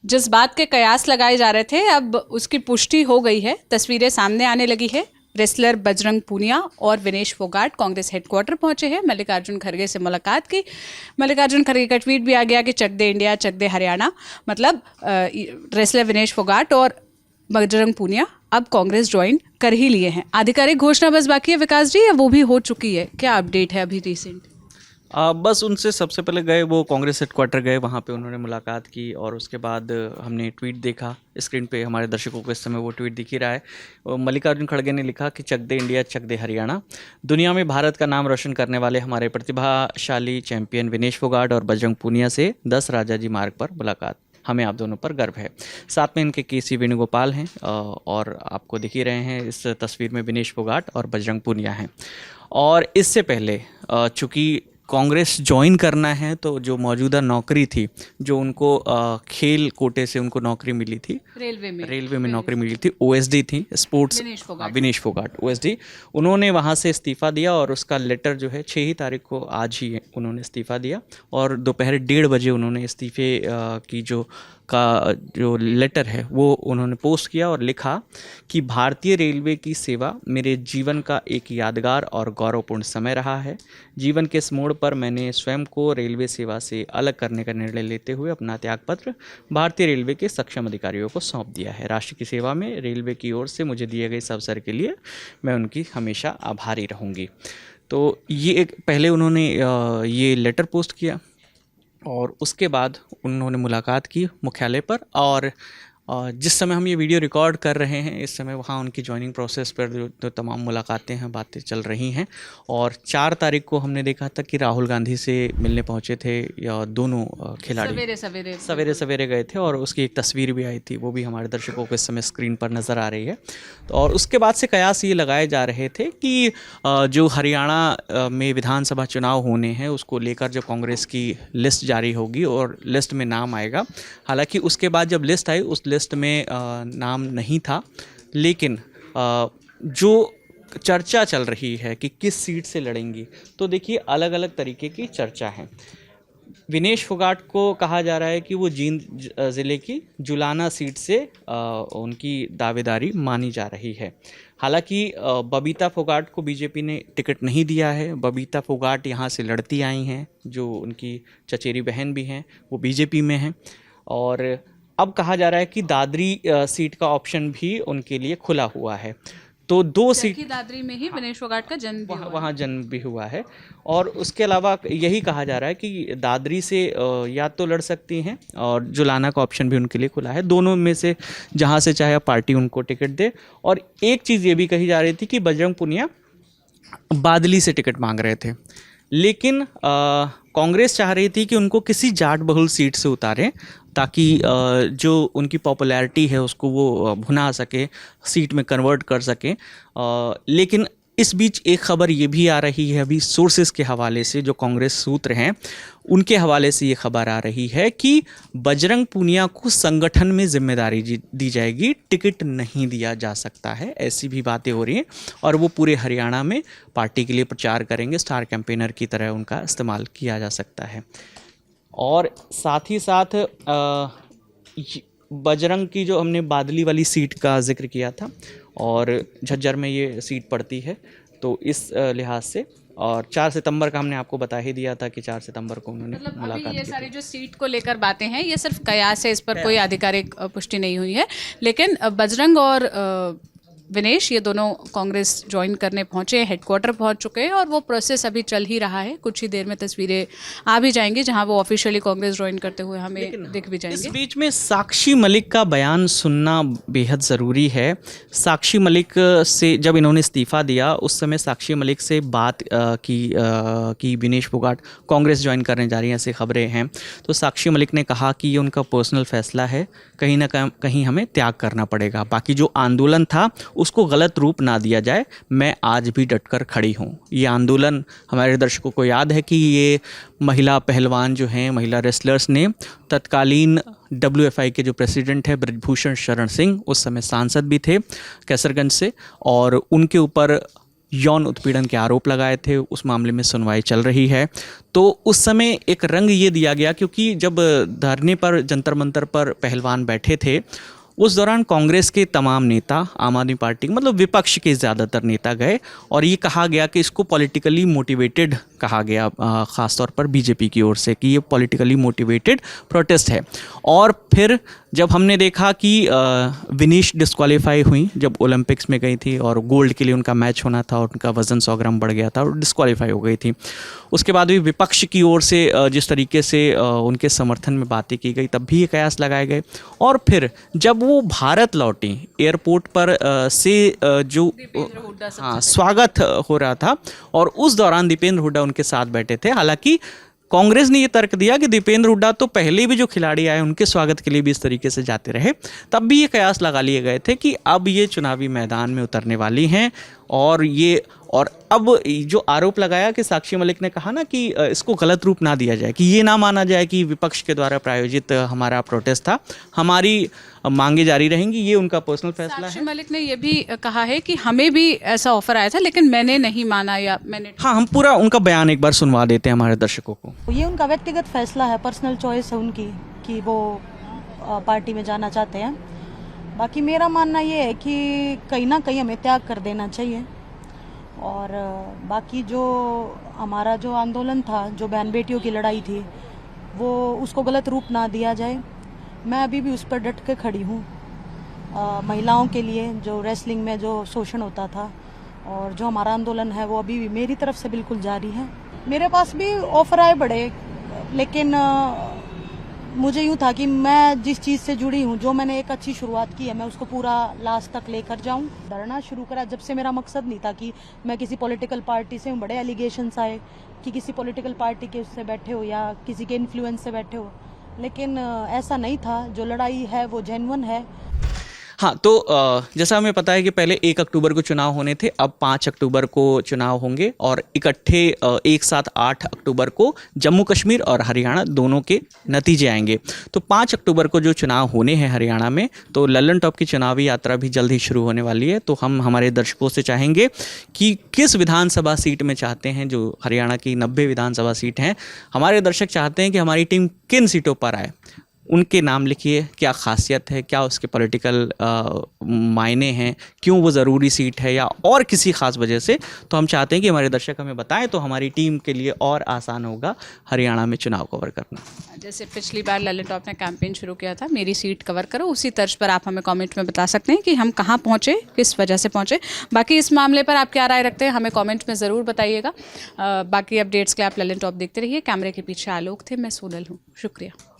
जिस बात के कयास लगाए जा रहे थे अब उसकी पुष्टि हो गई है। तस्वीरें सामने आने लगी है। रेसलर बजरंग पूनिया और विनेश फोगाट कांग्रेस हेडक्वार्टर पहुंचे हैं। मल्लिकार्जुन खड़गे से मुलाकात की। मल्लिकार्जुन खड़गे का ट्वीट भी आ गया कि चक दे इंडिया चक दे हरियाणा। मतलब रेसलर विनेश फोगाट और बजरंग पूनिया अब कांग्रेस ज्वाइन कर ही लिए हैं। आधिकारिक घोषणा बस बाकी है विकास जी, या वो भी हो चुकी है? क्या अपडेट है अभी रिसेंट? बस उनसे सबसे पहले गए, वो कांग्रेस हेडक्वार्टर गए, वहाँ पे उन्होंने मुलाकात की और उसके बाद हमने ट्वीट देखा। स्क्रीन पे हमारे दर्शकों को इस समय वो ट्वीट दिख ही रहा है। मल्लिकार्जुन खड़गे ने लिखा कि चक दे इंडिया चक दे हरियाणा। दुनिया में भारत का नाम रोशन करने वाले हमारे प्रतिभाशाली चैंपियन विनेश फोगाट और बजरंग पूनिया से 10 राजाजी मार्ग पर मुलाकात। हमें आप दोनों पर गर्व है। साथ में इनके केसी वेणुगोपाल हैं और आपको दिख ही रहे हैं इस तस्वीर में विनेश फोगाट और बजरंग पूनिया हैं। और इससे पहले चूँकि कांग्रेस ज्वाइन करना है तो जो मौजूदा नौकरी थी, जो उनको खेल कोटे से उनको नौकरी मिली थी, रेलवे में नौकरी मिली थी, ओएसडी थी, स्पोर्ट्स, विनेश फोगाट ओएसडी, उन्होंने वहाँ से इस्तीफ़ा दिया और उसका लेटर जो है 6 ही तारीख को, आज ही उन्होंने इस्तीफ़ा दिया और दोपहर 1:30 बजे उन्होंने इस्तीफ़े की जो लेटर है वो उन्होंने पोस्ट किया और लिखा कि भारतीय रेलवे की सेवा मेरे जीवन का एक यादगार और गौरवपूर्ण समय रहा है। जीवन के इस मोड़ पर मैंने स्वयं को रेलवे सेवा से अलग करने का निर्णय लेते हुए अपना त्यागपत्र भारतीय रेलवे के सक्षम अधिकारियों को सौंप दिया है। राष्ट्र की सेवा में रेलवे की ओर से मुझे दिए गए इस अवसर के लिए मैं उनकी हमेशा आभारी रहूँगी। तो ये पहले उन्होंने ये लेटर पोस्ट किया और उसके बाद उन्होंने मुलाकात की मुख्यालय पर। और जिस समय हम ये वीडियो रिकॉर्ड कर रहे हैं इस समय वहाँ उनकी ज्वाइनिंग प्रोसेस पर जो तमाम मुलाकातें हैं, बातें चल रही हैं। और 4 तारीख को हमने देखा था कि राहुल गांधी से मिलने पहुँचे थे या दोनों खिलाड़ी सवेरे सवेरे गए थे और उसकी एक तस्वीर भी आई थी, वो भी हमारे दर्शकों को इस समय स्क्रीन पर नज़र आ रही है। तो और उसके बाद से कयास ये लगाए जा रहे थे कि जो हरियाणा में विधानसभा चुनाव होने हैं उसको लेकर जब कांग्रेस की लिस्ट जारी होगी और लिस्ट में नाम आएगा, हालांकि उसके बाद जब लिस्ट आई उस लिस्ट में नाम नहीं था, लेकिन जो चर्चा चल रही है कि किस सीट से लड़ेंगी, तो देखिए अलग अलग तरीके की चर्चा है। विनेश फोगाट को कहा जा रहा है कि वो जींद ज़िले की जुलाना सीट से उनकी दावेदारी मानी जा रही है। हालांकि बबीता फोगाट को बीजेपी ने टिकट नहीं दिया है। बबीता फोगाट यहाँ से लड़ती आई हैं, जो उनकी चचेरी बहन भी हैं, वो बीजेपी में हैं। और अब कहा जा रहा है कि दादरी सीट का ऑप्शन भी उनके लिए खुला हुआ है। तो 2 सीट दादरी में ही विनेश फोगाट का जन्म भी वहाँ जन्म भी हुआ है। और उसके अलावा यही कहा जा रहा है कि दादरी से या तो लड़ सकती हैं और जुलाना का ऑप्शन भी उनके लिए खुला है। दोनों में से जहाँ से चाहे पार्टी उनको टिकट दे। और एक चीज़ ये भी कही जा रही थी कि बजरंग पूनिया बादली से टिकट मांग रहे थे, लेकिन कांग्रेस चाह रही थी कि उनको किसी जाट बहुल सीट से उतारें ताकि जो उनकी पॉपुलैरिटी है उसको वो भुना सके, सीट में कन्वर्ट कर सकें। लेकिन इस बीच एक खबर ये भी आ रही है अभी सोर्सेस के हवाले से, जो कांग्रेस सूत्र हैं उनके हवाले से ये खबर आ रही है कि बजरंग पूनिया को संगठन में जिम्मेदारी दी जाएगी, टिकट नहीं दिया जा सकता है, ऐसी भी बातें हो रही हैं। और वो पूरे हरियाणा में पार्टी के लिए प्रचार करेंगे, स्टार कैंपेनर की तरह उनका इस्तेमाल किया जा सकता है। और साथ ही साथ बजरंग की जो हमने बादली वाली सीट का जिक्र किया था और झज्जर में ये सीट पड़ती है, तो इस लिहाज से और 4 सितंबर का हमने आपको बता ही दिया था कि 4 सितंबर को उन्होंने मुलाकात की। ये सारी जो सीट को लेकर बातें हैं ये सिर्फ कयास है, इस पर कोई आधिकारिक पुष्टि नहीं हुई है। लेकिन बजरंग और विनेश ये दोनों कांग्रेस ज्वाइन करने पहुंचे, हेडक्वार्टर पहुंच चुके हैं और वो प्रोसेस अभी चल ही रहा है। कुछ ही देर में तस्वीरें आ भी जाएंगी जहां वो ऑफिशियली कांग्रेस ज्वाइन करते हुए हमें दिख भी जाएंगे। इस बीच में साक्षी मलिक का बयान सुनना बेहद ज़रूरी है। साक्षी मलिक से जब इन्होंने इस्तीफ़ा दिया उस समय साक्षी मलिक से बात की विनेश फोगाट कांग्रेस ज्वाइन करने जा रही हैं, ऐसी खबरें हैं। तो साक्षी मलिक ने कहा कि ये उनका पर्सनल फैसला है, कहीं ना कहीं हमें त्याग करना पड़ेगा, बाकी जो आंदोलन था उसको गलत रूप ना दिया जाए, मैं आज भी डटकर खड़ी हूँ। ये आंदोलन हमारे दर्शकों को याद है कि ये महिला पहलवान जो हैं, महिला रेसलर्स ने तत्कालीन WFI के जो प्रेसिडेंट है ब्रजभूषण शरण सिंह, उस समय सांसद भी थे कैसरगंज से, और उनके ऊपर यौन उत्पीड़न के आरोप लगाए थे। उस मामले में सुनवाई चल रही है। तो उस समय एक रंग ये दिया गया, क्योंकि जब धरने पर जंतर मंतर पर पहलवान बैठे थे, उस दौरान कांग्रेस के तमाम नेता, आम आदमी पार्टी मतलब विपक्ष के ज़्यादातर नेता गए और ये कहा गया कि इसको पॉलिटिकली मोटिवेटेड कहा गया, ख़ासतौर पर बीजेपी की ओर से, कि ये पॉलिटिकली मोटिवेटेड प्रोटेस्ट है। और फिर जब हमने देखा कि विनीश डिस्क्वालीफाई हुई जब ओलंपिक्स में गई थी और गोल्ड के लिए उनका मैच होना था और उनका वज़न 100 ग्राम बढ़ गया था और डिस्क्वालीफाई हो गई थी, उसके बाद भी विपक्ष की ओर से जिस तरीके से उनके समर्थन में बातें की गई, तब भी ये कयास लगाए गए। और फिर जब वो भारत लौटी, एयरपोर्ट पर जो स्वागत हो रहा था और उस दौरान दीपेंद्र हुड्डा उनके साथ बैठे थे। हालांकि कांग्रेस ने ये तर्क दिया कि दीपेंद्र हुड्डा तो पहले भी जो खिलाड़ी आए उनके स्वागत के लिए भी इस तरीके से जाते रहे, तब भी ये कयास लगा लिए गए थे कि अब ये चुनावी मैदान में उतरने वाली हैं। और अब जो आरोप लगाया कि साक्षी मलिक ने कहा ना कि इसको गलत रूप ना दिया जाए, कि ये ना माना जाए कि विपक्ष के द्वारा प्रायोजित हमारा प्रोटेस्ट था, हमारी मांगे जारी रहेंगी, ये उनका पर्सनल फैसला है। साक्षी मलिक ने ये भी कहा है कि हमें भी ऐसा ऑफर आया था लेकिन मैंने नहीं माना, या मैंने हाँ, हम पूरा उनका बयान एक बार सुनवा देते हैं हमारे दर्शकों को। ये उनका व्यक्तिगत फैसला है, पर्सनल चॉइस है उनकी कि वो पार्टी में जाना चाहते हैं। बाकी मेरा मानना ये है कि कहीं ना कहीं हमें त्याग कर देना चाहिए। और बाकी जो हमारा जो आंदोलन था, जो बहन बेटियों की लड़ाई थी, वो उसको गलत रूप ना दिया जाए। मैं अभी भी उस पर डट के खड़ी हूँ। महिलाओं के लिए जो रेसलिंग में जो शोषण होता था और जो हमारा आंदोलन है, वो अभी भी मेरी तरफ से बिल्कुल जारी है। मेरे पास भी ऑफर आए बड़े, लेकिन मुझे यूँ था कि मैं जिस चीज़ से जुड़ी हूँ, जो मैंने एक अच्छी शुरुआत की है, मैं उसको पूरा लास्ट तक लेकर जाऊँ। धरना शुरू करा जब से मेरा मकसद नहीं था कि मैं किसी पॉलिटिकल पार्टी से हूँ। बड़े एलिगेशंस आए कि किसी पॉलिटिकल पार्टी के उससे बैठे हो या किसी के इन्फ्लुएंस से बैठे हो, लेकिन ऐसा नहीं था। जो लड़ाई है वो जेन्युइन है। हाँ, तो जैसा हमें पता है कि पहले 1 अक्टूबर को चुनाव होने थे, अब 5 अक्टूबर को चुनाव होंगे और इकट्ठे एक साथ 8 अक्टूबर को जम्मू कश्मीर और हरियाणा दोनों के नतीजे आएंगे। तो 5 अक्टूबर को जो चुनाव होने हैं हरियाणा में, तो लल्लन टॉप की चुनावी यात्रा भी जल्द ही शुरू होने वाली है। तो हम हमारे दर्शकों से चाहेंगे कि किस विधानसभा सीट में चाहते हैं, जो हरियाणा की 90 विधानसभा सीट हैं, हमारे दर्शक चाहते हैं कि हमारी टीम किन सीटों पर आए, उनके नाम लिखिए। क्या खासियत है, क्या उसके पॉलिटिकल मायने हैं, क्यों वो ज़रूरी सीट है, या और किसी ख़ास वजह से। तो हम चाहते हैं कि हमारे दर्शक हमें बताएं, तो हमारी टीम के लिए और आसान होगा हरियाणा में चुनाव कवर करना। जैसे पिछली बार लल्लन टॉप ने कैंपेन शुरू किया था, मेरी सीट कवर करो, उसी तर्ज पर आप हमें कमेंट में बता सकते हैं कि हम कहाँ पहुँचे, किस वजह से पहुँचे। बाकी इस मामले पर आप क्या राय रखते हैं, हमें कमेंट में ज़रूर बताइएगा। बाकी अपडेट्स के लिए आप लल्लन टॉप देखते रहिए। कैमरे के पीछे आलोक थे, मैं सोनल हूँ। शुक्रिया।